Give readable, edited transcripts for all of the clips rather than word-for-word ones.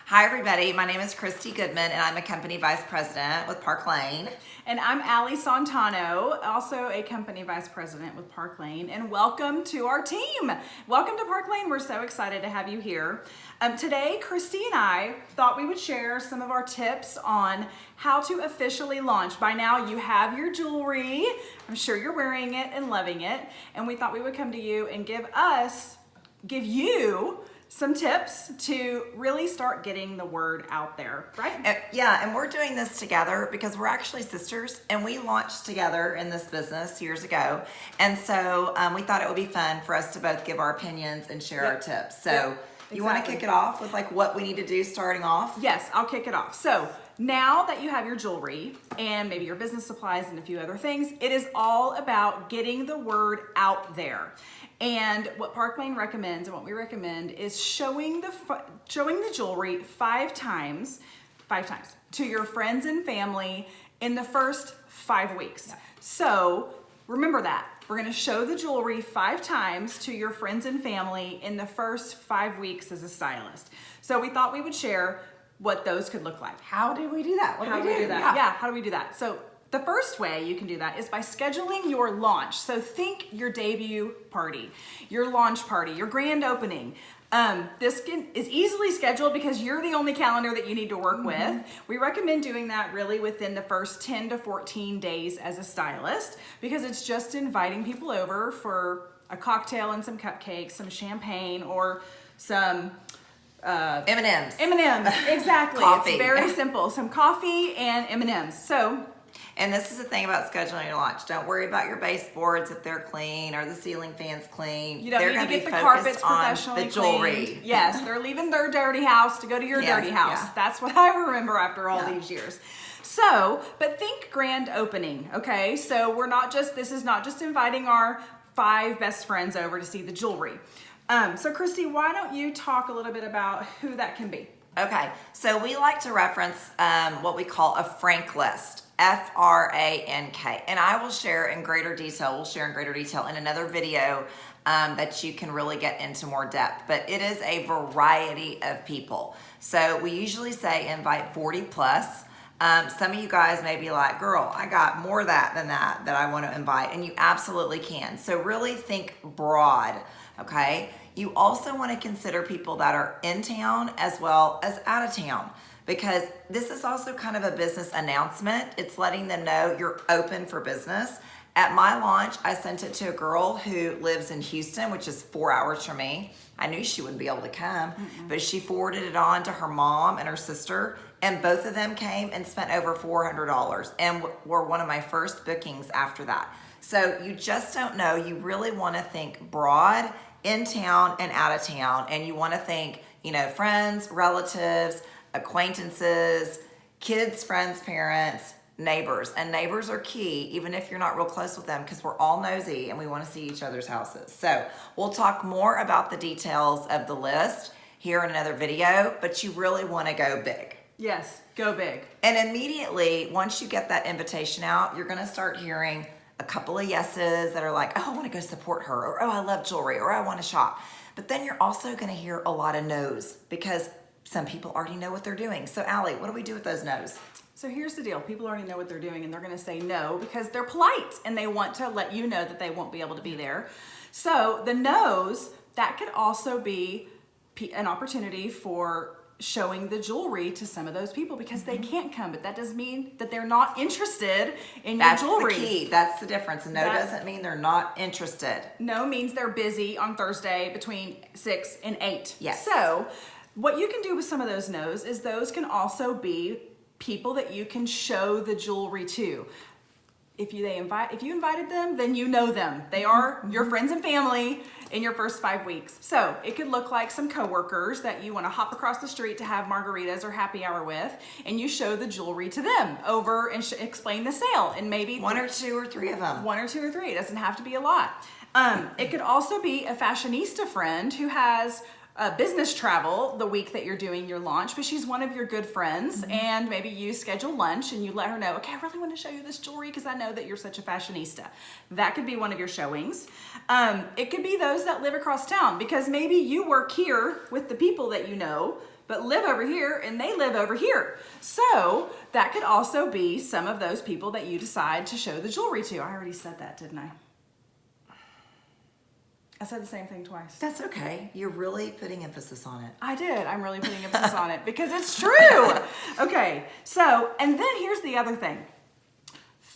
Hi everybody, my name is Christy Goodman and I'm a company vice president with Park Lane. And I'm Santano, also a company vice president with Park Lane, and welcome to our team. Welcome to Park Lane, we're so excited to have you here. Today, Christy and I thought we would share some of our tips on how to officially launch. By now you have your jewelry, I'm sure you're wearing it and loving it, and we thought we would come to you and give you some tips to really start getting the word out there, right? Yeah, and we're doing this together because we're actually sisters and we launched together in this business years ago. And so we thought it would be fun for us to both give our opinions and share our tips. So you want to kick it off with like what we need to do starting off? Yes, I'll kick it off. So now that you have your jewelry and maybe your business supplies and a few other things, it is all about getting the word out there. And what Park Lane recommends and what we recommend is showing the jewelry five times to your friends and family in the first 5 weeks. Yeah. So remember that. We're going to show the jewelry 5 times to your friends and family in the first 5 weeks as a stylist. So we thought we would share what those could look like. How do we do that? How do we do that? Yeah, how do we do that? So the first way you can do that is by scheduling your launch. So think your debut party, your launch party, your grand opening. This is easily scheduled because you're the only calendar that you need to work with. We recommend doing that really within the first 10 to 14 days as a stylist because it's just inviting people over for a cocktail and some cupcakes, some champagne, or some M&Ms. M&Ms, exactly. Coffee. It's very simple. Some coffee and M&Ms. And this is the thing about scheduling your launch. Don't worry about your baseboards if they're clean or the ceiling fans clean. You don't they're need to get the focused carpets on professionally the jewelry. cleaned. Yes, they're leaving their dirty house to go to your dirty house. Yeah. That's what I remember after all these years. So, but think grand opening, okay? So this is not just inviting our 5 best friends over to see the jewelry. So Christy, why don't you talk a little bit about who that can be? Okay, so we like to reference what we call a frank list, F-R-A-N-K, and I will share in greater detail, in another video that you can really get into more depth, but it is a variety of people. So we usually say invite 40 plus. Some of you guys may be like, girl, I got more than that I want to invite, and you absolutely can. So really think broad, okay? You also want to consider people that are in town as well as out of town, because this is also kind of a business announcement. It's letting them know you're open for business. At my launch, I sent it to a girl who lives in Houston, which is 4 hours from me. I knew she wouldn't be able to come, but she forwarded it on to her mom and her sister, and both of them came and spent over $400 and were one of my first bookings after that. So you just don't know. You really want to think broad, in town and out of town, and you want to think, friends, relatives, acquaintances, kids, friends, parents, neighbors. And neighbors are key, even if you're not real close with them, because we're all nosy and we want to see each other's houses. So we'll talk more about the details of the list here in another video, but you really want to go big. Yes, go big. And immediately, once you get that invitation out, you're going to start hearing a couple of yeses that are like, oh, I want to go support her, or oh, I love jewelry, or I want to shop. But then you're also going to hear a lot of no's because some people already know what they're doing. So Allie, what do we do with those no's? So here's the deal. People already know what they're doing and they're going to say no because they're polite and they want to let you know that they won't be able to be there. So the no's, that could also be an opportunity for showing the jewelry to some of those people because they can't come, but that doesn't mean that they're not interested in your jewelry. That's the key. That's the difference. No doesn't mean they're not interested. No means they're busy on Thursday between 6 and 8. Yes. So what you can do with some of those no's is those can also be people that you can show the jewelry to. If you invited them, then you know them. They are your friends and family in your first 5 weeks. So it could look like some coworkers that you want to hop across the street to have margaritas or happy hour with, and you show the jewelry to them over and explain the sale, and maybe 1 or 2 or 3 of them. 1 or 2 or 3. It doesn't have to be a lot. It could also be a fashionista friend who has business travel the week that you're doing your launch, but she's one of your good friends, and maybe you schedule lunch and you let her know, okay, I really want to show you this jewelry because I know that you're such a fashionista. That could be one of your showings. It could be those that live across town, because maybe you work here with the people that you know, but live over here and they live over here. So that could also be some of those people that you decide to show the jewelry to. I already said that, didn't I? I said the same thing twice. That's okay. You're really putting emphasis on it. I did. I'm really putting emphasis on it because it's true. Okay. So, and then here's the other thing.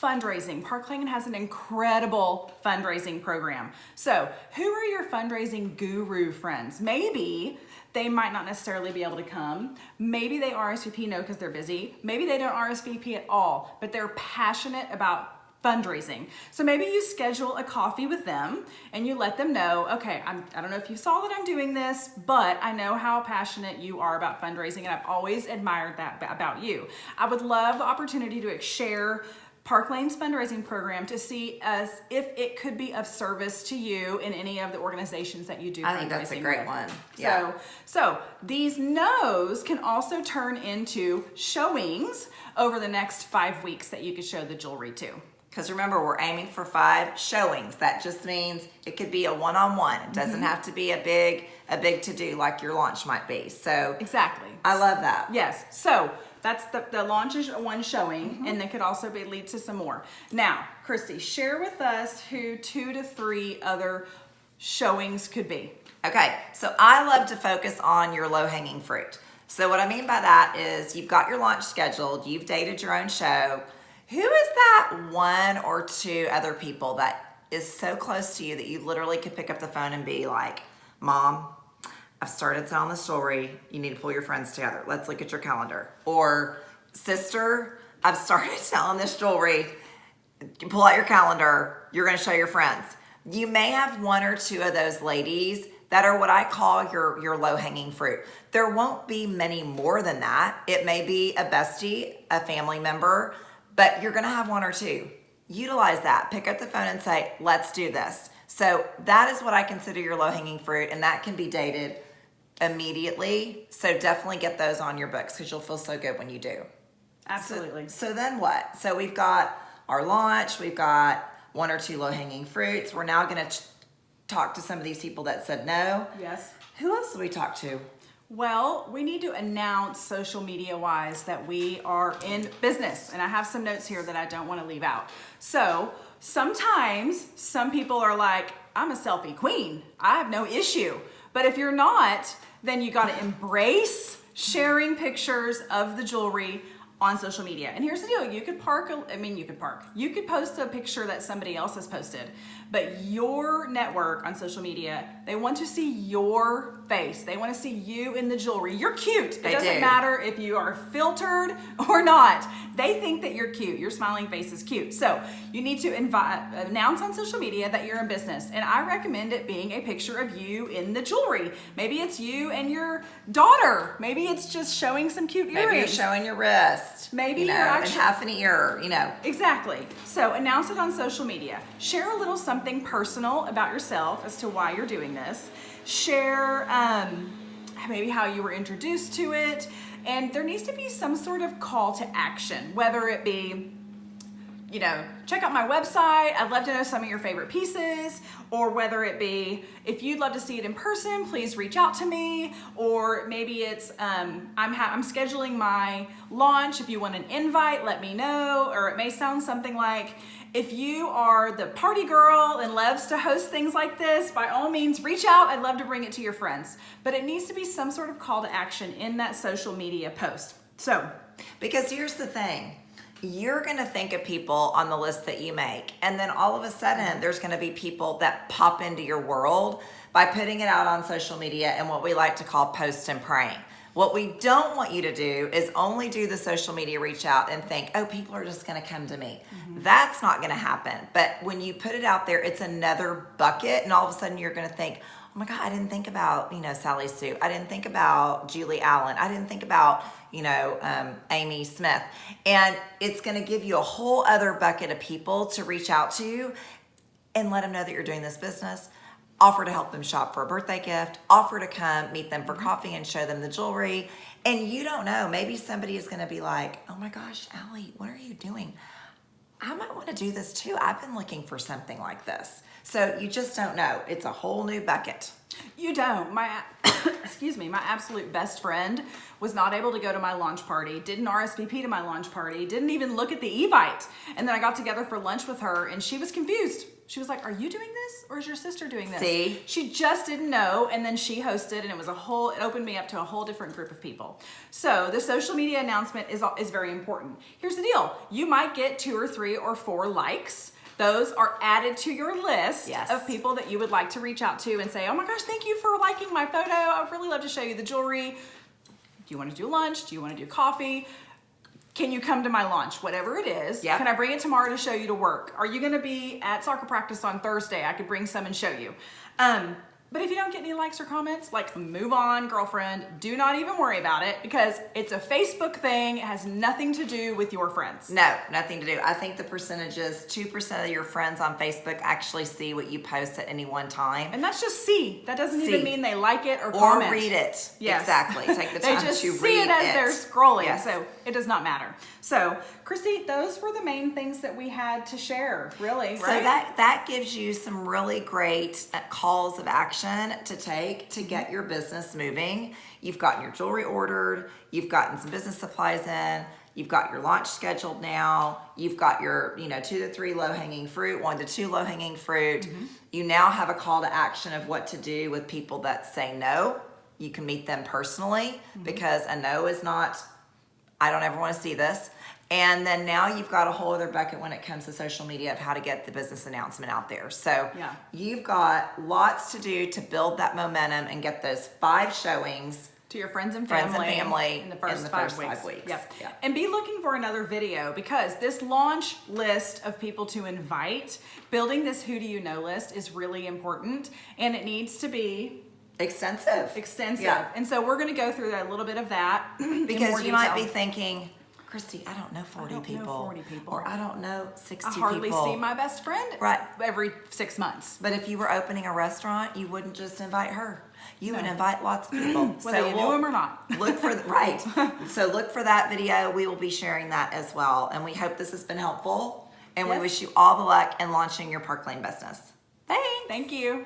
Fundraising. Park Lane has an incredible fundraising program. So, who are your fundraising guru friends? Maybe they might not necessarily be able to come. Maybe they RSVP no because they're busy. Maybe they don't RSVP at all, but they're passionate about fundraising. So maybe you schedule a coffee with them and you let them know, okay, I don't know if you saw that I'm doing this, but I know how passionate you are about fundraising, and I've always admired that about you. I would love the opportunity to share Park Lane's fundraising program to see if it could be of service to you in any of the organizations that you do. I think that's a great one. Yeah. So these no's can also turn into showings over the next 5 weeks that you could show the jewelry to. Because remember, we're aiming for 5 showings. That just means it could be a one-on-one. It doesn't have to be a big to-do like your launch might be. So exactly. I love that. Yes. So that's the launch is one showing, and they could also lead to some more. Now, Christy, share with us who 2 to 3 other showings could be. Okay, so I love to focus on your low-hanging fruit. So what I mean by that is you've got your launch scheduled, you've dated your own show. Who is that 1 or 2 other people that is so close to you that you literally could pick up the phone and be like, Mom, I've started selling this jewelry. You need to pull your friends together. Let's look at your calendar. Or, sister, I've started selling this jewelry. Pull out your calendar. You're going to show your friends. You may have 1 or 2 of those ladies that are what I call your low-hanging fruit. There won't be many more than that. It may be a bestie, a family member, but you're going to have 1 or 2. Utilize that. Pick up the phone and say, let's do this. So that is what I consider your low-hanging fruit, and that can be dated immediately. So definitely get those on your books because you'll feel so good when you do. Absolutely. So then what? So we've got our launch. We've got 1 or 2 low-hanging fruits. We're now going to talk to some of these people that said no. Yes. Who else do we talk to? Well, we need to announce social media wise that we are in business, and I have some notes here that I don't want to leave out. So sometimes some people are like, I'm a selfie queen. I have no issue. But if you're not, then you got to embrace sharing pictures of the jewelry on social media. And here's the deal. You could You could post a picture that somebody else has posted, but your network on social media, they want to see your face. They want to see you in the jewelry. You're cute. It doesn't matter if you are filtered or not. They think that you're cute. Your smiling face is cute. So you need to announce on social media that you're in business. And I recommend it being a picture of you in the jewelry. Maybe it's you and your daughter. Maybe it's just showing some cute earrings. Maybe you're showing your wrist. Maybe you're actually, and half an ear, Exactly. So announce it on social media. Share a little something personal about yourself as to why you're doing this. Share maybe how you were introduced to it. And there needs to be some sort of call to action, whether it be, check out my website. I'd love to know some of your favorite pieces, or whether it be, if you'd love to see it in person, please reach out to me. Or maybe it's, I'm scheduling my launch. If you want an invite, let me know. Or it may sound something like, if you are the party girl and loves to host things like this, by all means, reach out. I'd love to bring it to your friends. But it needs to be some sort of call to action in that social media post. So, because here's the thing. You're going to think of people on the list that you make, and then all of a sudden there's going to be people that pop into your world by putting it out on social media and what we like to call post and praying. What we don't want you to do is only do the social media reach out and think, oh, people are just going to come to me. Mm-hmm. That's not going to happen. But when you put it out there, it's another bucket, and all of a sudden you're going to think, oh my God, I didn't think about, Sally Sue. I didn't think about Julie Allen. I didn't think about, Amy Smith. And it's going to give you a whole other bucket of people to reach out to and let them know that you're doing this business. offer to help them shop for a birthday gift, offer to come meet them for coffee and show them the jewelry. And you don't know, maybe somebody is going to be like, oh my gosh, Allie, what are you doing? I might want to do this too. I've been looking for something like this. So you just don't know. It's a whole new bucket. You don't. My excuse me, my absolute best friend was not able to go to my launch party, didn't RSVP to my launch party, didn't even look at the Evite. And then I got together for lunch with her and she was confused. She was like, are you doing this or is your sister doing this? See? She just didn't know, and then she hosted, and it opened me up to a whole different group of people. So the social media announcement is very important. Here's the deal. You might get 2 or 3 or 4 likes. Those are added to your list of people that you would like to reach out to and say, oh my gosh, thank you for liking my photo. I would really love to show you the jewelry. Do you want to do lunch? Do you want to do coffee? Can you come to my launch? Whatever it is. Yep. Can I bring it tomorrow to show you to work? Are you going to be at soccer practice on Thursday? I could bring some and show you. But if you don't get any likes or comments, like, move on, girlfriend. Do not even worry about it because it's a Facebook thing. It has nothing to do with your friends. No, nothing to do. I think the percentages, 2% of your friends on Facebook actually see what you post at any one time. And that's just see. That doesn't even mean they like it or Or comment. read it. Yes. Exactly. Take the time They just to read see it as they're scrolling. Yes. So it does not matter. So, Christy, those were the main things that we had to share, really, right? So that gives you some really great calls of action to take to get your business moving. You've gotten your jewelry ordered, you've gotten some business supplies in, you've got your launch scheduled now, you've got your 2 to 3 low-hanging fruit, 1 to 2 low-hanging fruit. You now have a call to action of what to do with people that say no. You can meet them personally because a no is not, I don't ever want to see this. And then now you've got a whole other bucket when it comes to social media of how to get the business announcement out there. So you've got lots to do to build that momentum and get those 5 showings to your friends and family in the first 5 weeks. Yep. And be looking for another video because this launch list of people to invite, building this who do you know list is really important, and it needs to be extensive. Yeah. And so we're going to go through a little bit of that because you might be thinking, Christy, I don't know 40 people. Or I don't know 60 people. I hardly see my best friend every 6 months. But if you were opening a restaurant, you wouldn't just invite her. You would invite lots of people. Whether you knew them or not. Look for So look for that video. We will be sharing that as well. And we hope this has been helpful. And we wish you all the luck in launching your Park Lane business. Thanks. Thank you.